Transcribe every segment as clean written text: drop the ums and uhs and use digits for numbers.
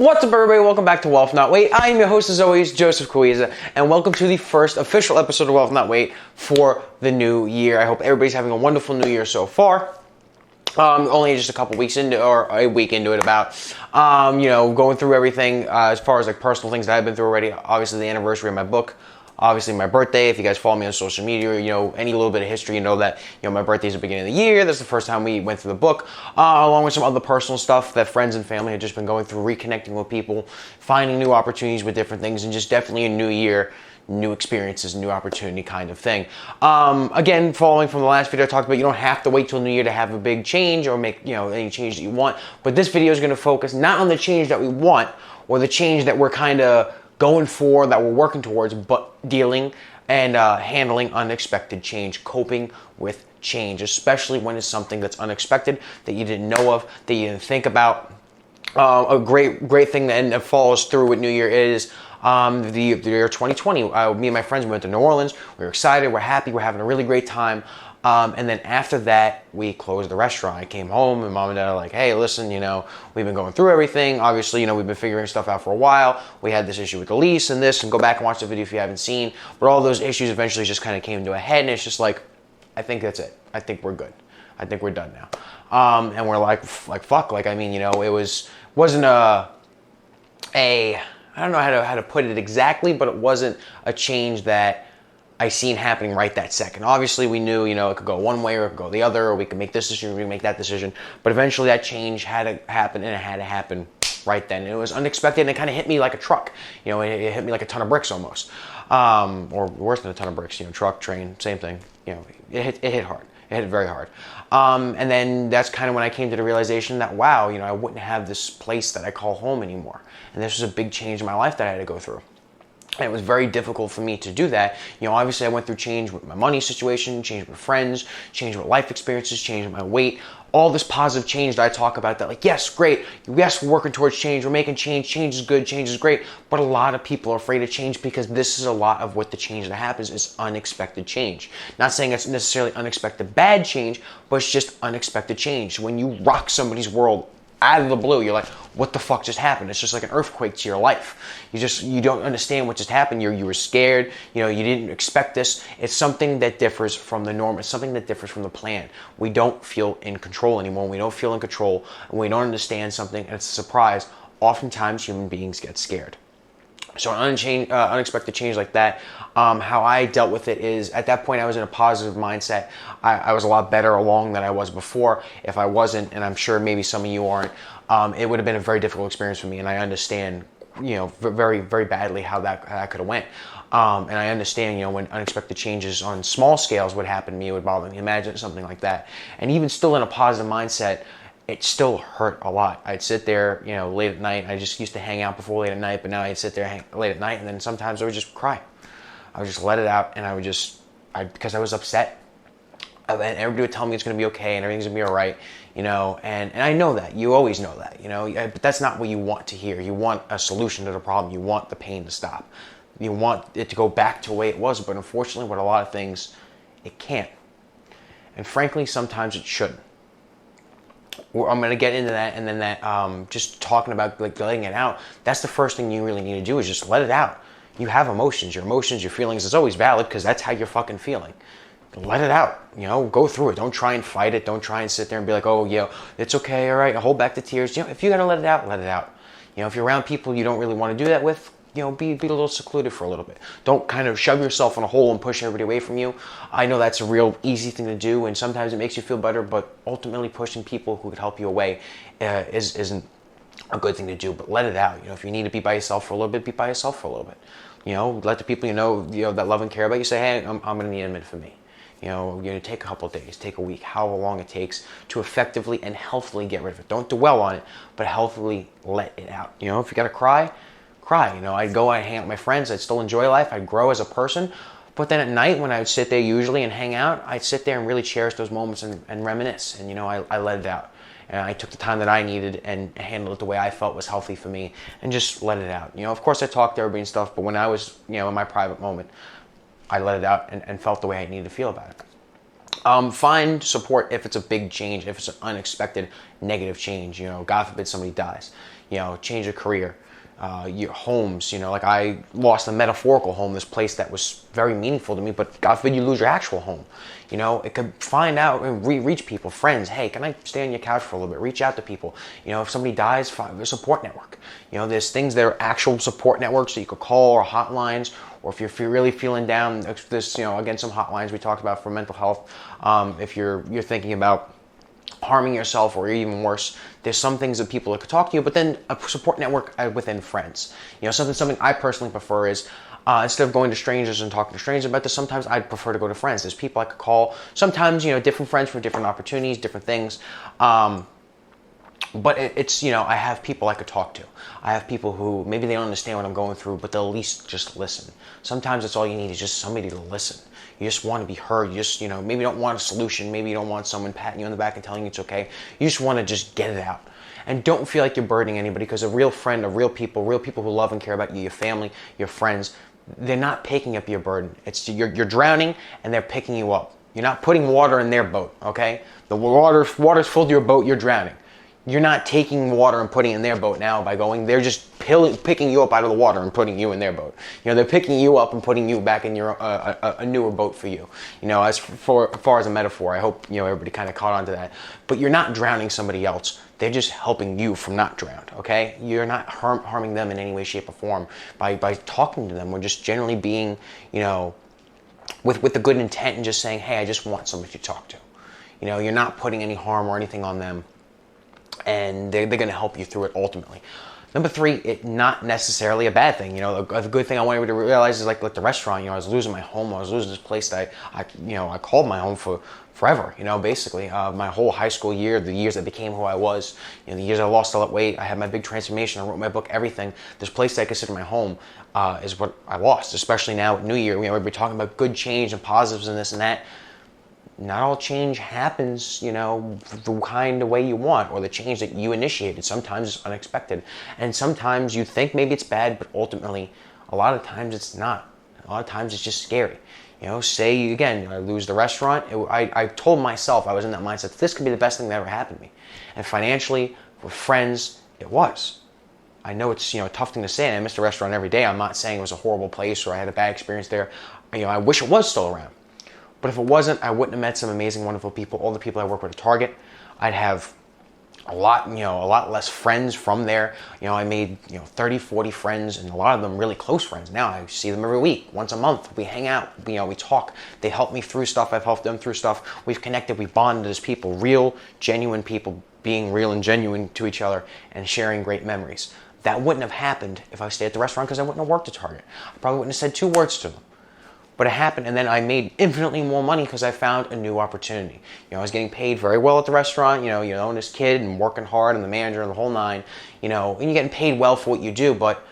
What's up, everybody? Welcome back to Wealth Not Wait. I am your host, as always, Joseph Cuiza, and welcome to the first official episode of Wealth Not Wait for the new year. I hope everybody's having a wonderful new year so far. Only just a couple weeks into, or a week into it, about, going through everything as far as like personal things that I've been through already. Obviously, the anniversary of my book. Obviously, my birthday. If you guys follow me on social media, any little bit of history, you know that, my birthday is the beginning of the year. That's the first time we went through the book, along with some other personal stuff that friends and family had just been going through, reconnecting with people, finding new opportunities with different things, and just definitely a new year, new experiences, new opportunity kind of thing. Again, following from the last video I talked about, you don't have to wait till New Year to have a big change or make, any change that you want. But this video is going to focus not on the change that we want or the change that we're kind of going for, that we're working towards, but dealing and handling unexpected change, coping with change, especially when it's something that's unexpected, that you didn't know of, that you didn't think about. A great thing that follows through with New Year is the year 2020. Me and my friends went to New Orleans. We were excited, we're happy, we're having a really great time. And then after that, we closed the restaurant. I came home and mom and dad are like, hey, listen, we've been going through everything. Obviously, we've been figuring stuff out for a while. We had this issue with the lease and this, and go back and watch the video if you haven't seen. But all those issues eventually just kind of came to a head, and it's just like, I think that's it. I think we're good. I think we're done now. And we're like fuck. It wasn't I don't know how to put it exactly, but it wasn't a change that I seen happening right that second. Obviously, we knew, it could go one way or it could go the other, or we could make this decision, or we could make that decision. But eventually that change had to happen, and it had to happen right then. And it was unexpected, and it kind of hit me like a truck. It hit me like a ton of bricks almost. Or worse than a ton of bricks, truck, train, same thing. It hit hard. It hit very hard. And then that's kind of when I came to the realization that, wow, I wouldn't have this place that I call home anymore. And this was a big change in my life that I had to go through. And it was very difficult for me to do that. Obviously I went through change with my money situation, change with friends, change with life experiences, change with my weight, all this positive change that I talk about that, like, yes, great. Yes, we're working towards change. We're making change. Change is good. Change is great. But a lot of people are afraid of change because this is a lot of what the change that happens is unexpected change. Not saying it's necessarily unexpected bad change, but it's just unexpected change. When you rock somebody's world out of the blue, you're like, what the fuck just happened? It's just like an earthquake to your life. You don't understand what just happened. You were scared. You didn't expect this. It's something that differs from the norm. It's something that differs from the plan. We don't feel in control anymore. We don't feel in control, and we don't understand something, and it's a surprise. Oftentimes, human beings get scared. So an unexpected change like that, how I dealt with it is, at that point I was in a positive mindset. I was a lot better along than I was before. If I wasn't, and I'm sure maybe some of you aren't, it would have been a very difficult experience for me, and I understand, very, very badly how that could have went. And I understand, when unexpected changes on small scales would happen to me, it would bother me. Imagine something like that. And even still in a positive mindset, it still hurt a lot. I'd sit there, late at night. I just used to hang out before late at night, but now I'd sit there late at night, and then sometimes I would just cry. I would just let it out, and because I was upset. And everybody would tell me it's going to be okay, and everything's going to be all right, and I know that. You always know that, but that's not what you want to hear. You want a solution to the problem. You want the pain to stop. You want it to go back to the way it was, but unfortunately with a lot of things, it can't. And frankly, sometimes it shouldn't. I'm going to get into that, and then that just talking about like letting it out, that's the first thing you really need to do is just let it out. You have emotions, your feelings is always valid because that's how you're fucking feeling. Let it out, go through it. Don't try and fight it. Don't try and sit there and be like, oh, it's okay, all right, hold back the tears. If you got to let it out, let it out. If you're around people you don't really want to do that with, be a little secluded for a little bit. Don't kind of shove yourself in a hole and push everybody away from you. I know that's a real easy thing to do, and sometimes it makes you feel better, but ultimately pushing people who could help you away isn't a good thing to do. But let it out. If you need to be by yourself for a little bit, be by yourself for a little bit. Let the people that love and care about you say, hey, I'm going to need a minute for me. Take a couple of days, take a week, however long it takes to effectively and healthily get rid of it. Don't dwell on it, but healthily let it out. If you got to cry. I'd go and hang out with my friends. I'd still enjoy life. I'd grow as a person. But then at night when I would sit there usually and hang out, I'd sit there and really cherish those moments and reminisce. And, I let it out. And I took the time that I needed and handled it the way I felt was healthy for me and just let it out. Of course I talked to everybody and stuff, but when I was, in my private moment, I let it out and felt the way I needed to feel about it. Find support if it's a big change, if it's an unexpected negative change. God forbid somebody dies. Change of career. Your homes, like I lost a metaphorical home, this place that was very meaningful to me, but God forbid you lose your actual home. It could find out and reach people, friends. Hey, can I stay on your couch for a little bit? Reach out to people. If somebody dies, find a support network. There's things that are actual support networks that you could call, or hotlines, or if you're really feeling down, there's, again, some hotlines we talked about for mental health. If you're thinking about harming yourself, or even worse, there's some things that people could talk to you, but then a support network within friends. Something I personally prefer is, instead of going to strangers and talking to strangers about this, sometimes I'd prefer to go to friends. There's people I could call, sometimes, different friends for different opportunities, different things. But it's, I have people I could talk to. I have people who maybe they don't understand what I'm going through, but they'll at least just listen. Sometimes that's all you need, is just somebody to listen. You just want to be heard. You just, maybe you don't want a solution. Maybe you don't want someone patting you on the back and telling you it's okay. You just want to just get it out. And don't feel like you're burdening anybody, because a real friend, real people who love and care about you, your family, your friends, they're not picking up your burden. It's you're drowning and they're picking you up. You're not putting water in their boat, okay? The water's full to your boat, you're drowning. You're not taking water and putting it in their boat now by going. They're just picking you up out of the water and putting you in their boat. They're picking you up and putting you back in your a newer boat for you. As far as a metaphor, I hope everybody kind of caught on to that. But you're not drowning somebody else. They're just helping you from not drowned. Okay, you're not harming them in any way, shape, or form by talking to them, or just generally being with the good intent and just saying, hey, I just want somebody to talk to. You're not putting any harm or anything on them. And they're going to help you through it ultimately. Number 3, it's not necessarily a bad thing. The good thing I want you to realize is like the restaurant. I was losing my home. I was losing this place that I called my home for forever. Basically my whole high school year, the years that became who I was, the years I lost all that weight, I had my big transformation. I wrote my book, everything. This place that I consider my home is what I lost. Especially now at New Year, we're talking about good change and positives and this and that. Not all change happens, the kind of way you want, or the change that you initiated. Sometimes it's unexpected. And sometimes you think maybe it's bad, but ultimately, a lot of times it's not. A lot of times it's just scary. Say, again, I lose the restaurant. I told myself, I was in that mindset, this could be the best thing that ever happened to me. And financially, with friends, it was. I know it's, a tough thing to say, and I miss the restaurant every day. I'm not saying it was a horrible place or I had a bad experience there. I wish it was still around. But if it wasn't, I wouldn't have met some amazing, wonderful people. All the people I work with at Target, I'd have a lot less friends from there. I made, 30, 40 friends, and a lot of them really close friends. Now I see them every week, once a month. We hang out, we talk. They help me through stuff. I've helped them through stuff. We've connected, we've bonded as people, real, genuine people, being real and genuine to each other and sharing great memories. That wouldn't have happened if I stayed at the restaurant, because I wouldn't have worked at Target. I probably wouldn't have said 2 words to them. But it happened, and then I made infinitely more money because I found a new opportunity. I was getting paid very well at the restaurant, and this kid and working hard and the manager and the whole nine, and you're getting paid well for what you do. But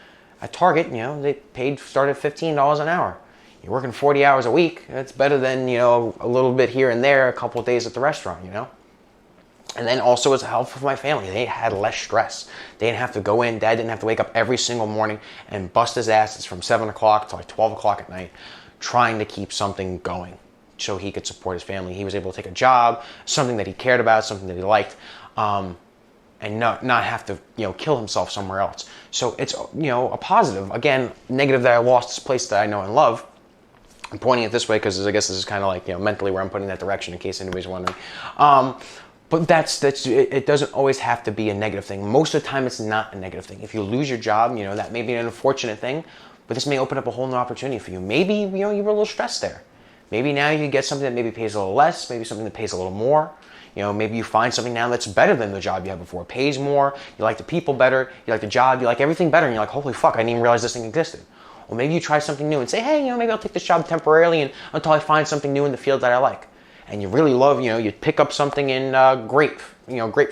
at Target, they started $15 an hour. You're working 40 hours a week. That's better than, a little bit here and there, a couple of days at the restaurant, And then also it's helpful for my family. They had less stress. They didn't have to go in. Dad didn't have to wake up every single morning and bust his asses from 7 o'clock to like 12 o'clock at night, trying to keep something going so he could support his family. He was able to take a job, something that he cared about, something that he liked, and not have to, kill himself somewhere else. So it's, a positive. Again, negative that I lost this place that I know and love. I'm pointing it this way because I guess this is kind of like, mentally where I'm putting that direction, in case anybody's wondering. But that's it doesn't always have to be a negative thing. Most of the time it's not a negative thing. If you lose your job, that may be an unfortunate thing, but this may open up a whole new opportunity for you. Maybe, you were a little stressed there. Maybe now you get something that maybe pays a little less, maybe something that pays a little more. Maybe you find something now that's better than the job you had before. It pays more, you like the people better, you like the job, you like everything better, and you're like, holy fuck, I didn't even realize this thing existed. Or maybe you try something new and say, hey, maybe I'll take this job temporarily and until I find something new in the field that I like. And you really love, you pick up something in grape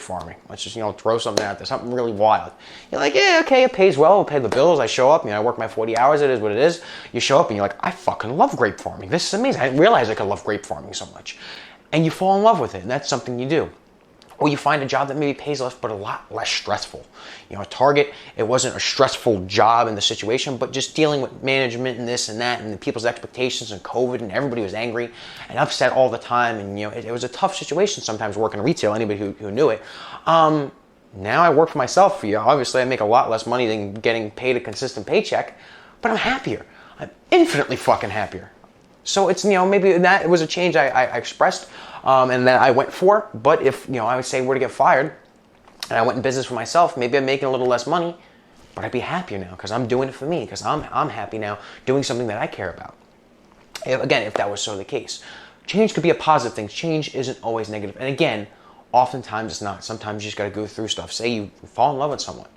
farming. Let's just, throw something out there, something really wild. You're like, yeah, okay, it pays well, it'll pay the bills. I show up, I work my 40 hours, it is what it is. You show up and you're like, I fucking love grape farming. This is amazing. I didn't realize I could love grape farming so much. And you fall in love with it, and that's something you do. Or you find a job that maybe pays less, but a lot less stressful. At Target, it wasn't a stressful job in the situation, but just dealing with management and this and that and the people's expectations and COVID, and everybody was angry and upset all the time. And, it was a tough situation sometimes working retail, anybody who knew it. Now I work for myself. Obviously, I make a lot less money than getting paid a consistent paycheck, but I'm happier. I'm infinitely fucking happier. So it's, maybe that was a change I expressed and that I went for. But if, I would say were to get fired and I went in business for myself, maybe I'm making a little less money, but I'd be happier now because I'm doing it for me, because I'm happy now doing something that I care about. If that was so the case. Change could be a positive thing. Change isn't always negative. And again, oftentimes it's not. Sometimes you just got to go through stuff. Say you fall in love with someone.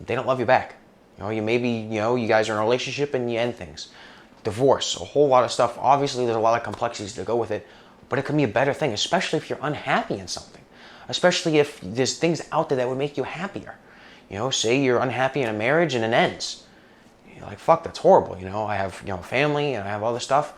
They don't love you back. You guys are in a relationship and you end things. Divorce, a whole lot of stuff. Obviously, there's a lot of complexities to go with it, but it can be a better thing, especially if you're unhappy in something. Especially if there's things out there that would make you happier. Say you're unhappy in a marriage and it ends. You're like, fuck, that's horrible. I have, a family and I have other stuff,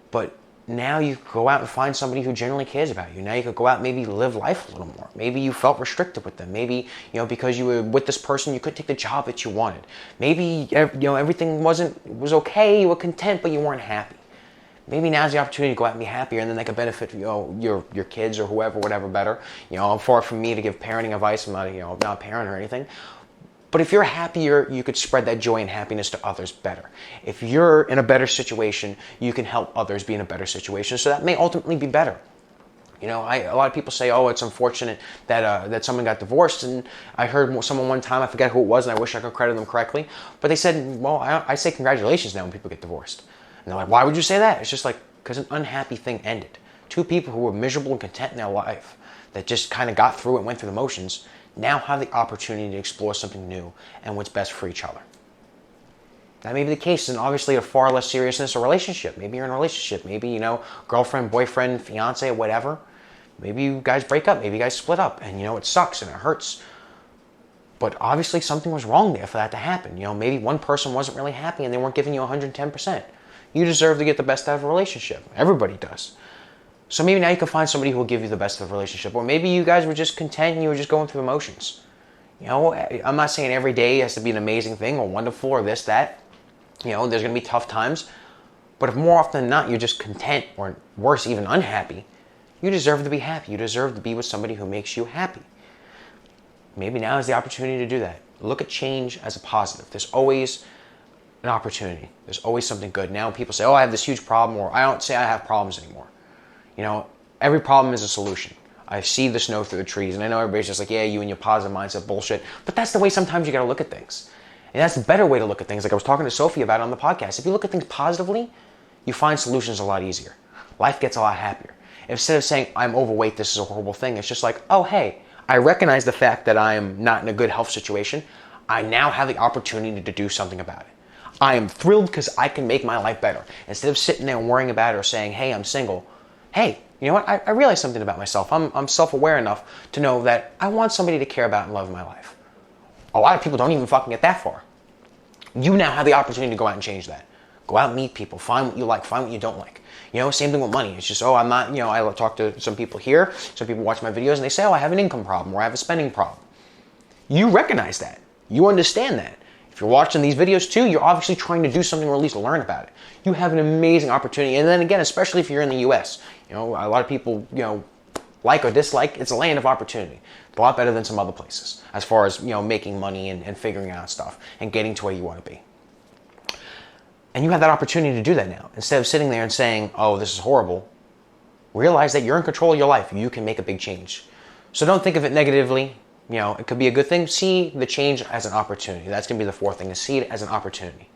but now you go out and find somebody who genuinely cares about you. Now you could go out and maybe live life a little more. Maybe you felt restricted with them. Maybe, because you were with this person, you couldn't take the job that you wanted. Maybe, everything was okay, you were content, but you weren't happy. Maybe now's the opportunity to go out and be happier, and then that could benefit, your kids or whoever, whatever better. Far from me to give parenting advice. I'm not, not a parent or anything. But if you're happier, you could spread that joy and happiness to others better. If you're in a better situation, you can help others be in a better situation. So that may ultimately be better. A lot of people say, oh, it's unfortunate that someone got divorced. And I heard someone one time, I forget who it was, and I wish I could credit them correctly. But they said, well, I say congratulations now when people get divorced. And they're like, why would you say that? It's just like, because an unhappy thing ended. Two people who were miserable and content in their life that just kind of got through and went through the motions now have the opportunity to explore something new and what's best for each other. That may be the case in obviously a far less seriousness or relationship. Maybe you're in a relationship. Maybe, girlfriend, boyfriend, fiance, whatever. Maybe you guys break up. Maybe you guys split up. And, it sucks and it hurts. But obviously something was wrong there for that to happen. Maybe one person wasn't really happy and they weren't giving you 110%. You deserve to get the best out of a relationship. Everybody does. So maybe now you can find somebody who will give you the best of the relationship. Or maybe you guys were just content and you were just going through emotions. I'm not saying every day has to be an amazing thing or wonderful or this, that. There's going to be tough times. But if more often than not you're just content or worse, even unhappy, you deserve to be happy. You deserve to be with somebody who makes you happy. Maybe now is the opportunity to do that. Look at change as a positive. There's always an opportunity. There's always something good. Now people say, oh, I have this huge problem, or I don't say I have problems anymore. Every problem is a solution. I see the snow through the trees, and I know everybody's just like, yeah, you and your positive mindset bullshit. But that's the way sometimes you got to look at things. And that's the better way to look at things. Like I was talking to Sophie about on the podcast. If you look at things positively, you find solutions a lot easier. Life gets a lot happier. Instead of saying, I'm overweight, this is a horrible thing, it's just like, oh, hey, I recognize the fact that I am not in a good health situation. I now have the opportunity to do something about it. I am thrilled because I can make my life better. Instead of sitting there and worrying about it or saying, hey, I'm single. Hey, you know what? I realize something about myself. I'm self-aware enough to know that I want somebody to care about and love in my life. A lot of people don't even fucking get that far. You now have the opportunity to go out and change that. Go out and meet people. Find what you like. Find what you don't like. Same thing with money. It's just, I'm not, I talk to some people here. Some people watch my videos and they say, I have an income problem or I have a spending problem. You recognize that. You understand that. If you're watching these videos too, you're obviously trying to do something or at least learn about it. You have an amazing opportunity. And then again, especially if you're in the US, a lot of people, like or dislike, it's a land of opportunity. It's a lot better than some other places as far as, making money and figuring out stuff and getting to where you want to be. And you have that opportunity to do that now. Instead of sitting there and saying, oh, this is horrible, realize that you're in control of your life. You can make a big change. So don't think of it negatively. It could be a good thing. See the change as an opportunity. That's going to be the fourth thing, is see it as an opportunity.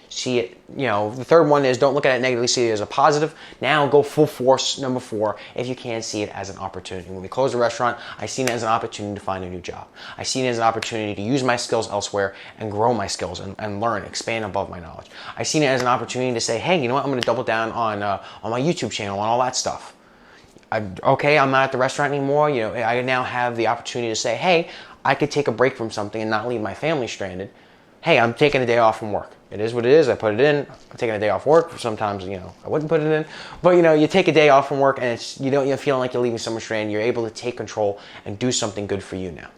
See it, the third one is don't look at it negatively, see it as a positive. Now go full force, number 4, if you can see it as an opportunity. When we close the restaurant, I see it as an opportunity to find a new job. I see it as an opportunity to use my skills elsewhere and grow my skills and learn, expand above my knowledge. I see it as an opportunity to say, hey, you know what, I'm going to double down on my YouTube channel and all that stuff. I'm not at the restaurant anymore. I now have the opportunity to say, hey, I could take a break from something and not leave my family stranded. hey, I'm taking a day off from work. It is what it is. I put it in. I'm taking a day off work. Sometimes, I wouldn't put it in. But, you take a day off from work and you're feeling like you're leaving so much strain. You're able to take control and do something good for you now.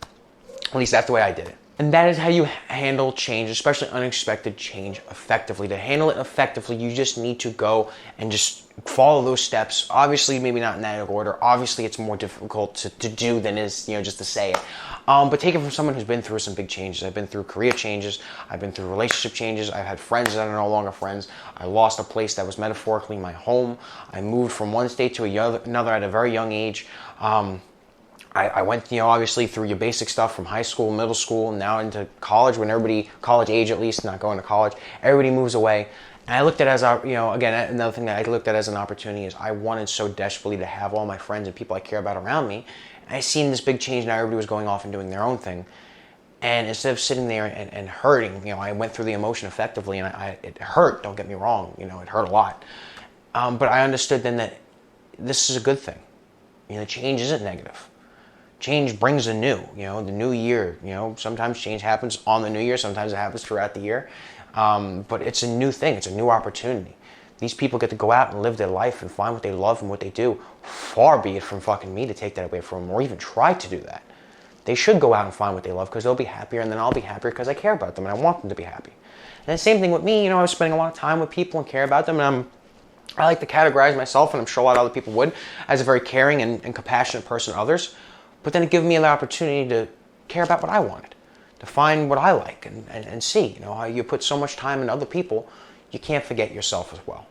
At least that's the way I did it. And that is how you handle change, especially unexpected change, effectively. To handle it effectively, you just need to go and just follow those steps. Obviously, maybe not in that order. Obviously, it's more difficult to do than it is, just to say it. But take it from someone who's been through some big changes. I've been through career changes. I've been through relationship changes. I've had friends that are no longer friends. I lost a place that was metaphorically my home. I moved from one state to another at a very young age. I went, obviously through your basic stuff from high school, middle school, and now into college, when everybody, college age at least, not going to college, everybody moves away. And I looked at it as, again, another thing that I looked at as an opportunity is I wanted so desperately to have all my friends and people I care about around me. And I seen this big change, now everybody was going off and doing their own thing. And instead of sitting there and hurting, I went through the emotion effectively, and it hurt, don't get me wrong, it hurt a lot. But I understood then that this is a good thing. Change isn't negative. Change brings the new, the new year. Sometimes change happens on the new year. Sometimes it happens throughout the year. But it's a new thing. It's a new opportunity. These people get to go out and live their life and find what they love and what they do. Far be it from fucking me to take that away from them or even try to do that. They should go out and find what they love because they'll be happier, and then I'll be happier because I care about them and I want them to be happy. And the same thing with me. I was spending a lot of time with people and care about them, and I like to categorize myself, and I'm sure a lot of other people would, as a very caring and compassionate person to others. But then it gave me the opportunity to care about what I wanted, to find what I like and see. How you put so much time in other people, you can't forget yourself as well.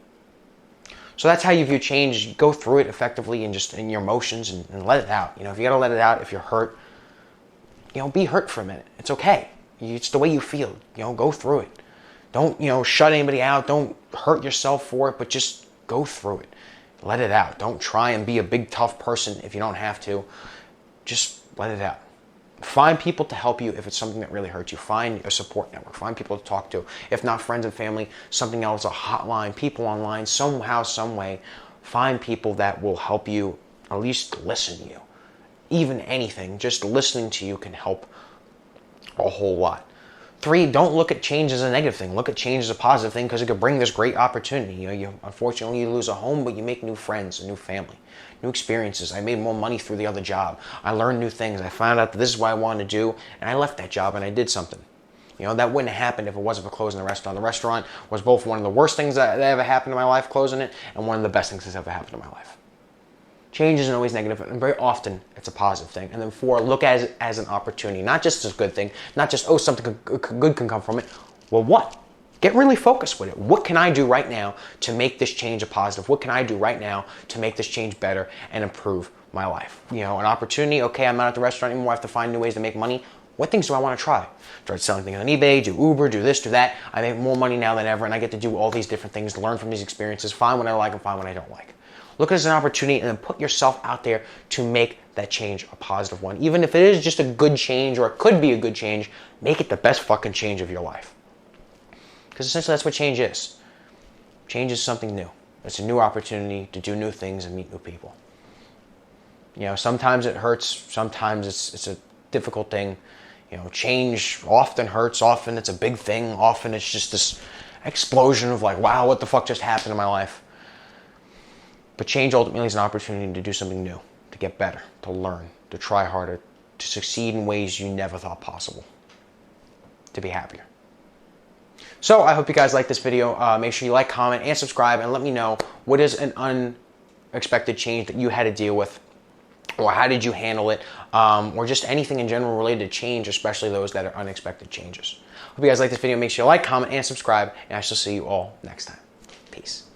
So that's how you view change. You go through it effectively and just in your emotions and let it out. If you got to let it out, if you're hurt, be hurt for a minute. It's okay. It's the way you feel. Go through it. Don't, shut anybody out. Don't hurt yourself for it, but just go through it. Let it out. Don't try and be a big, tough person if you don't have to. Just let it out. Find people to help you if it's something that really hurts you. Find a support network. Find people to talk to. If not friends and family, something else, a hotline, people online, somehow, some way. Find people that will help you, at least listen to you. Even anything, just listening to you can help a whole lot. 3, don't look at change as a negative thing. Look at change as a positive thing because it could bring this great opportunity. Unfortunately, you lose a home, but you make new friends, a new family, new experiences. I made more money through the other job. I learned new things. I found out that this is what I wanted to do, and I left that job and I did something. That wouldn't have happened if it wasn't for closing the restaurant. The restaurant was both one of the worst things that ever happened in my life, closing it, and one of the best things that's ever happened in my life. Change isn't always negative, and very often it's a positive thing. And then 4, look at it as an opportunity, not just as a good thing, not just, something good can come from it. Well, what? Get really focused with it. What can I do right now to make this change a positive? What can I do right now to make this change better and improve my life? An opportunity, okay, I'm not at the restaurant anymore, I have to find new ways to make money. What things do I want to try? Start selling things on eBay, do Uber, do this, do that. I make more money now than ever, and I get to do all these different things, learn from these experiences, find what I like and find what I don't like. Look at it as an opportunity and then put yourself out there to make that change a positive one. Even if it is just a good change or it could be a good change, make it the best fucking change of your life. Because essentially that's what change is. Change is something new. It's a new opportunity to do new things and meet new people. Sometimes it hurts. Sometimes it's a difficult thing. Change often hurts. Often it's a big thing. Often it's just this explosion of like, wow, what the fuck just happened in my life? But change ultimately is an opportunity to do something new, to get better, to learn, to try harder, to succeed in ways you never thought possible, to be happier. So I hope you guys like this video. Make sure you like, comment, and subscribe, and let me know what is an unexpected change that you had to deal with, or how did you handle it, or just anything in general related to change, especially those that are unexpected changes. Hope you guys like this video. Make sure you like, comment, and subscribe, and I shall see you all next time. Peace.